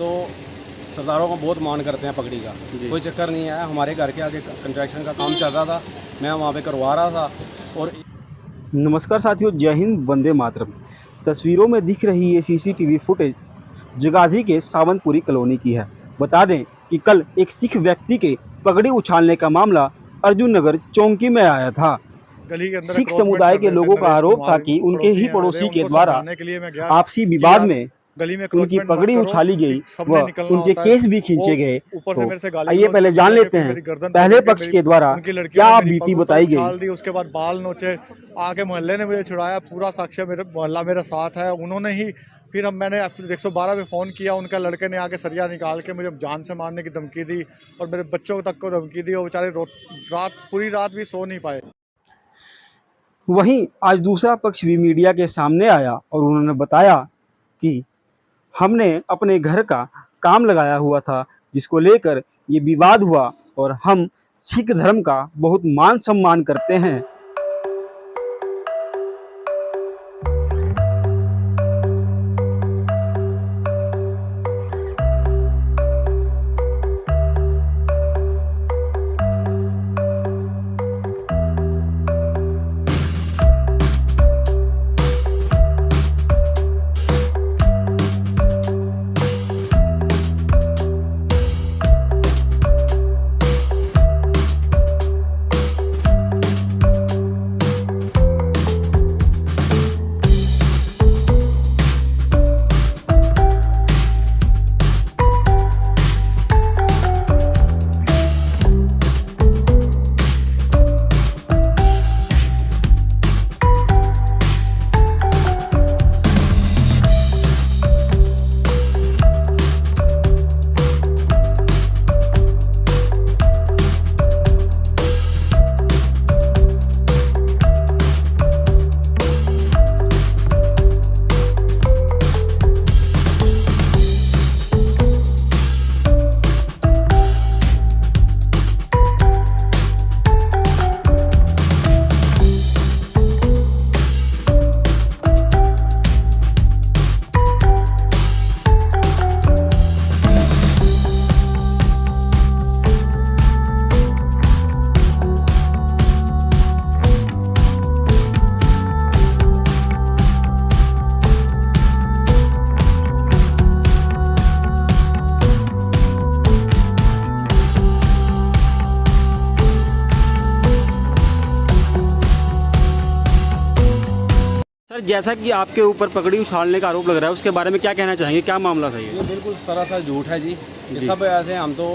तो सरदारों को बहुत मान करते हैं पगड़ी का, कोई चक्कर नहीं है। हमारे घर के आगे कंस्ट्रक्शन का काम चल रहा था, मैं वहाँ पे करवा रहा था। और नमस्कार साथियों, जय हिंद, वंदे मातरम। तस्वीरों में दिख रही ये सीसीटीवी फुटेज जगाधरी के सावंतपुरी कॉलोनी की है। बता दें कि कल एक सिख व्यक्ति के पगड़ी उछालने का मामला अर्जुन नगर चौकी में आया था। सिख समुदाय के लोगों का आरोप था कि उनके ही पड़ोसी के द्वारा आपसी विवाद में उनकी पगड़ी उछाली गई व उनके केस भी खींचे गए। तो आइए पहले जान लेते हैं पहले पक्ष के द्वारा क्या बीती बताई गई। उसके बाद बाल नोचे, आके मोहल्ले ने मुझे छुड़ाया, पूरा साक्ष्य मेरे मोहल्ला मेरे साथ है। उन्होंने ही फिर मैंने 112 पे फ़ोन किया, उनका लड़के ने आके सरिया निकाल के मुझे जान से मारने की धमकी दी और मेरे बच्चों तक को धमकी दी। और बेचारे पूरी रात भी सो नहीं पाए। वहीं आज दूसरा पक्ष भी मीडिया के सामने आया और उन्होंने बताया कि हमने अपने घर का काम लगाया हुआ था जिसको लेकर ये विवाद हुआ और हम सिख धर्म का बहुत मान सम्मान करते हैं। सर, जैसा कि आपके ऊपर पगड़ी उछालने का आरोप लग रहा है, उसके बारे में क्या कहना चाहेंगे? क्या मामला था ये? बिल्कुल सरासर झूठ है जी। ये सब ऐसे, हम तो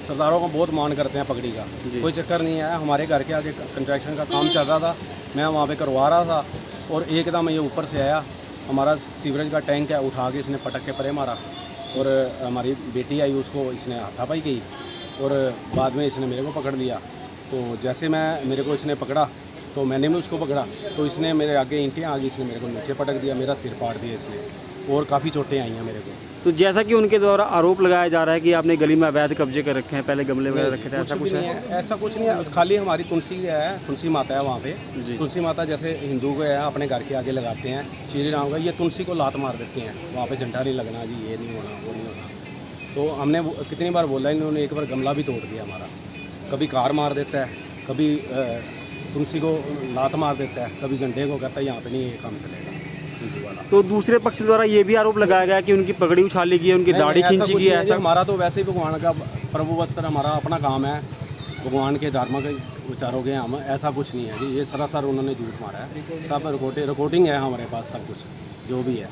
सरदारों को बहुत मान करते हैं पगड़ी का, कोई चक्कर नहीं है। हमारे घर के आगे कंस्ट्रक्शन का काम चल रहा था, मैं वहाँ पे करवा रहा था और एकदम ये ऊपर से आया। हमारा सीवरेज का टैंक है, उठा के इसने पटक के परे मारा और हमारी बेटी आई, उसको इसने हाथापाई की और बाद में इसने मेरे को पकड़ लिया। तो जैसे मेरे को इसने पकड़ा तो मैंने भी उसको पकड़ा, तो इसने मेरे आगे ईंटें आ गई, इसने मेरे को नीचे पटक दिया, मेरा सिर फाड़ दिया इसने और काफ़ी चोटें आई हैं मेरे को। तो जैसा कि उनके द्वारा आरोप लगाया जा रहा है कि आपने गली में अवैध कब्जे कर रखे हैं, पहले गमले वगैरह रखे थे, ऐसा कुछ नहीं है? ऐसा कुछ नहीं है, खाली हमारी तुलसी है, तुलसी माता है वहाँ पे। तुलसी माता जैसे हिंदू को है अपने घर के आगे लगाते हैं श्री राम का, ये तुलसी को लात मार देते हैं, वहाँ पे झंडा नहीं लगना जी, ये नहीं होना, वो नहीं होना। तो हमने कितनी बार बोला, इन्होंने एक बार गमला भी तोड़ दिया हमारा, कभी कार मार देता है, कभी तुलसी को लात मार देता है, कभी झंडे को कहता है यहाँ पे नहीं ये काम चलेगा हिंदू वाला। तो दूसरे पक्ष द्वारा ये भी आरोप लगाया गया कि उनकी पगड़ी उछाली गई है, उनकी दाढ़ी खींची गई है। ऐसा हमारा तो वैसे ही भगवान का प्रभु वस्त्र, हमारा अपना काम है, भगवान के धार्मिक विचारों के हम, ऐसा कुछ नहीं है जी। ये सरासर उन्होंने झूठ मारा है, सब रिकॉर्डिंग है हमारे पास, सब कुछ जो भी है।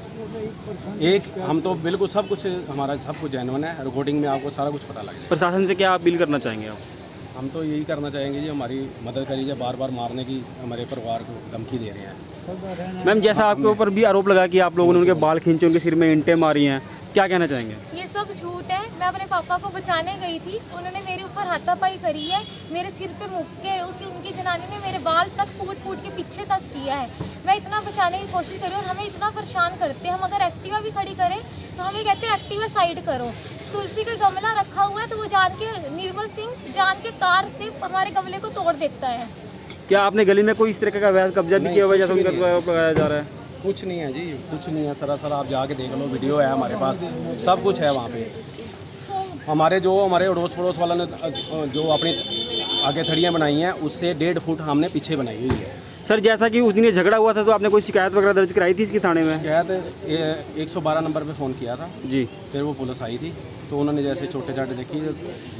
एक हम तो बिल्कुल सब कुछ, हमारा सब कुछ जेन्युइन है, रिकॉर्डिंग में आपको सारा कुछ पता लगेगा। प्रशासन से क्या अपील करना चाहेंगे आप? हम तो यही करना चाहेंगे जी, हमारी मदद करिए, बार बार मारने की हमारे परिवार को धमकी दे रहे हैं। मैम, जैसा आपके ऊपर भी आरोप लगा कि आप लोगों ने उनके बाल खींचे, उनके सिर में ईंटें मारी हैं, क्या कहना चाहेंगे? ये सब झूठ है। मैं अपने पापा को बचाने गई थी, उन्होंने मेरे ऊपर हाथापाई करी है, मेरे सिर पे मुक्के, उनकी जनानी ने मेरे बाल तक फूट के पीछे तक किया है। मैं इतना बचाने की कोशिश करी और हमें इतना परेशान करते हैं। हम अगर एक्टिवा भी खड़ी करें तो हमें कहते हैं एक्टिवा साइड करो। तुलसी का गमला रखा हुआ है तो वो जान के, निर्मल सिंह जान के कार से हमारे गमले को तोड़ देता है। क्या आपने गली में कोई इस तरह का अवैध कब्जा भी किया हुआ है जैसा उनका आरोप लगाया जा रहा है? कुछ नहीं है जी, कुछ नहीं है सरासर। आप जाके देख लो, वीडियो है हमारे पास, सब कुछ है वहाँ पे। हमारे अड़ोस पड़ोस वाला ने जो अपनी आगे थड़ियाँ बनाई हैं उससे 1.5 फुट हमने पीछे बनाई हुई है। सर जैसा कि उस दिन ये झगड़ा हुआ था तो आपने कोई शिकायत वगैरह दर्ज कराई थी इसकी थाने में? शिकायत 112 नंबर पे फ़ोन किया था जी। फिर वो पुलिस आई थी तो उन्होंने जैसे छोटे चाटे देखी,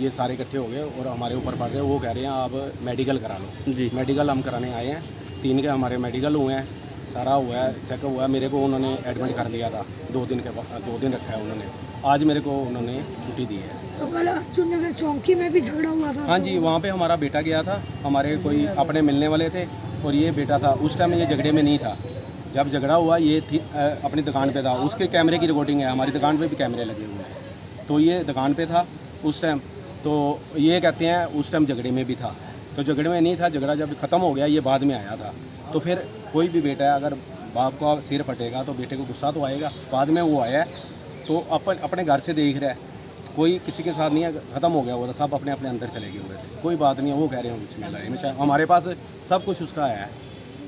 ये सारे इकट्ठे हो गए और हमारे ऊपर पड़ रहे हैं। वो कह रहे हैं आप मेडिकल करा लो जी। मेडिकल हम कराने आए हैं, 3 के हमारे मेडिकल हुए हैं, सारा हुआ है, चेकअप हुआ है। मेरे को उन्होंने एडमिट कर लिया था 2 दिन रखा है उन्होंने। आज मेरे को उन्होंने छुट्टी दी है। तो कल अर्जुन नगर चौकी में भी झगड़ा हुआ था? हाँ जी, वहाँ पे हमारा बेटा गया था, हमारे कोई अपने मिलने वाले थे और ये बेटा था। उस टाइम ये झगड़े में नहीं था, जब झगड़ा हुआ ये थी अपनी दुकान पे था। उसके कैमरे की रिकॉर्डिंग है, हमारी दुकान पे भी कैमरे लगे हुए हैं। तो ये दुकान पे था उस टाइम, तो ये कहते हैं उस टाइम झगड़े में भी था। तो झगड़े में नहीं था, झगड़ा जब ख़त्म हो गया ये बाद में आया था। तो फिर कोई भी बेटा है, अगर बाप का सिर फटेगा तो बेटे को गुस्सा तो आएगा। बाद में वो आया है तो अपने घर से देख रहा है, कोई किसी के साथ नहीं है, ख़त्म हो गया वो था, सब अपने अपने अंदर चले गए हुए थे, कोई बात नहीं है। वो कह रहे हैं बीच में लड़ाई में, हमारे पास सब कुछ उसका है।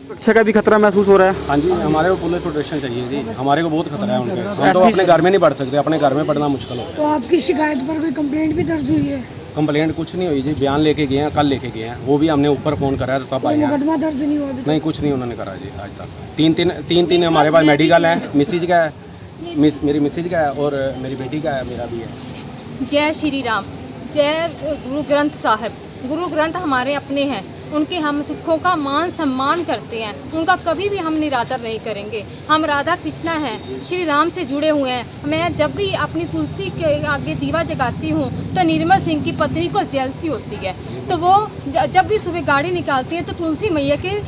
सुरक्षा का भी खतरा महसूस हो रहा है? हाँ जी, हमारे को पुलिस प्रोटेक्शन चाहिए जी, हमारे को बहुत खतरा है उनके। हम तो अपने घर में नहीं पढ़ सकते, अपने घर में पढ़ना मुश्किल हो। तो आपकी शिकायत पर कोई कंप्लेंट भी दर्ज हुई है? कंप्लेंट कुछ नहीं हुई जी, बयान लेके गए हैं, कल लेके गए हैं, वो भी हमने ऊपर फ़ोन करा था तब आए हैं। मुकदमा दर्ज नहीं हुआ अभी तक? नहीं, कुछ नहीं उन्होंने करा जी आज तक। तीन हमारे पास मेडिकल है, मिसिज का है, मेरी मिसिज का है और मेरी बेटी का है, मेरा भी है। जय श्री राम, जय गुरु ग्रंथ साहिब। गुरु ग्रंथ हमारे अपने हैं, उनके हम सिखों का मान सम्मान करते हैं, उनका कभी भी हम निरादर नहीं करेंगे। हम राधा कृष्णा हैं, श्री राम से जुड़े हुए हैं। मैं जब भी अपनी तुलसी के आगे दीवा जगाती हूँ तो निर्मल सिंह की पत्नी को जेलसी होती है, तो वो जब भी सुबह गाड़ी निकालती है तो तुलसी मैया के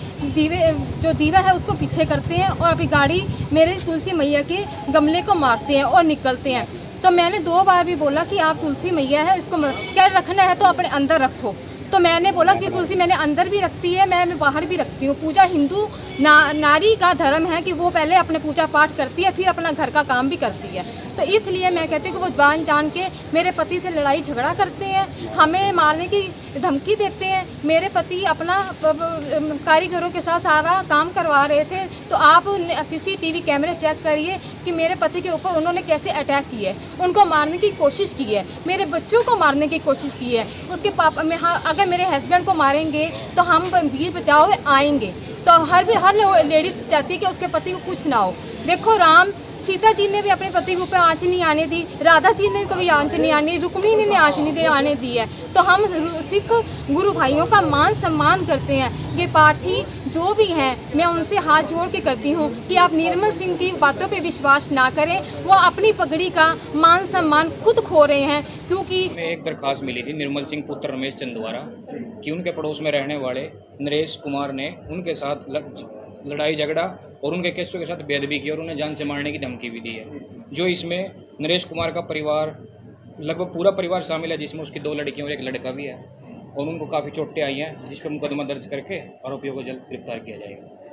दीवा है उसको पीछे करते हैं और अपनी गाड़ी मेरे तुलसी मैया के गमले को मारते हैं और निकलते हैं। तो मैंने 2 बार भी बोला कि आप तुलसी मैया है, इसको क्या रखना है तो अपने अंदर रखो। तो मैंने बोला कि तुलसी मैंने अंदर भी रखती है, मैं बाहर भी रखती हूँ। पूजा हिंदू नारी का धर्म है कि वो पहले अपने पूजा पाठ करती है फिर अपना घर का काम भी करती है। तो इसलिए मैं कहती हूँ कि वो जान के मेरे पति से लड़ाई झगड़ा करते हैं, हमें मारने की धमकी देते हैं। मेरे पति अपना कारीगरों के साथ सारा काम करवा रहे थे, तो आप CCTV कैमरे चेक करिए कि मेरे पति के ऊपर उन्होंने कैसे अटैक किए, उनको मारने की कोशिश की है, मेरे बच्चों को मारने की कोशिश की है। उसके पापा में अगर मेरे हस्बैंड को मारेंगे तो हम वीर बचाओ आएंगे। तो हर लेडीज़ चाहती है कि उसके पति को कुछ ना हो। देखो राम सीता जी ने भी अपने पति के ऊपर आँच नहीं आने दी, राधा जी ने भी कभी आँच नहीं आने, रुक्मिणी ने आँच नहीं आने दी है। तो हम सिख गुरु भाइयों का मान सम्मान करते हैं। ये पाठी जो भी हैं मैं उनसे हाथ जोड़ के करती हूँ कि आप निर्मल सिंह की बातों पे विश्वास ना करें, वो अपनी पगड़ी का मान सम्मान खुद खो रहे हैं। क्योंकि में एक दरख्वास्त मिली थी निर्मल सिंह पुत्र रमेश चंद द्वारा कि उनके पड़ोस में रहने वाले नरेश कुमार ने उनके साथ लड़ाई झगड़ा और उनके केसों के साथ बेअदबी की और उन्हें जान से मारने की धमकी भी दी है। जो इसमें नरेश कुमार का परिवार लगभग पूरा परिवार शामिल है, जिसमें उसकी 2 लड़कियां और 1 लड़का भी है और उनको काफ़ी चोटें आई हैं, जिस पर मुकदमा दर्ज करके आरोपियों को जल्द गिरफ्तार किया जाएगा।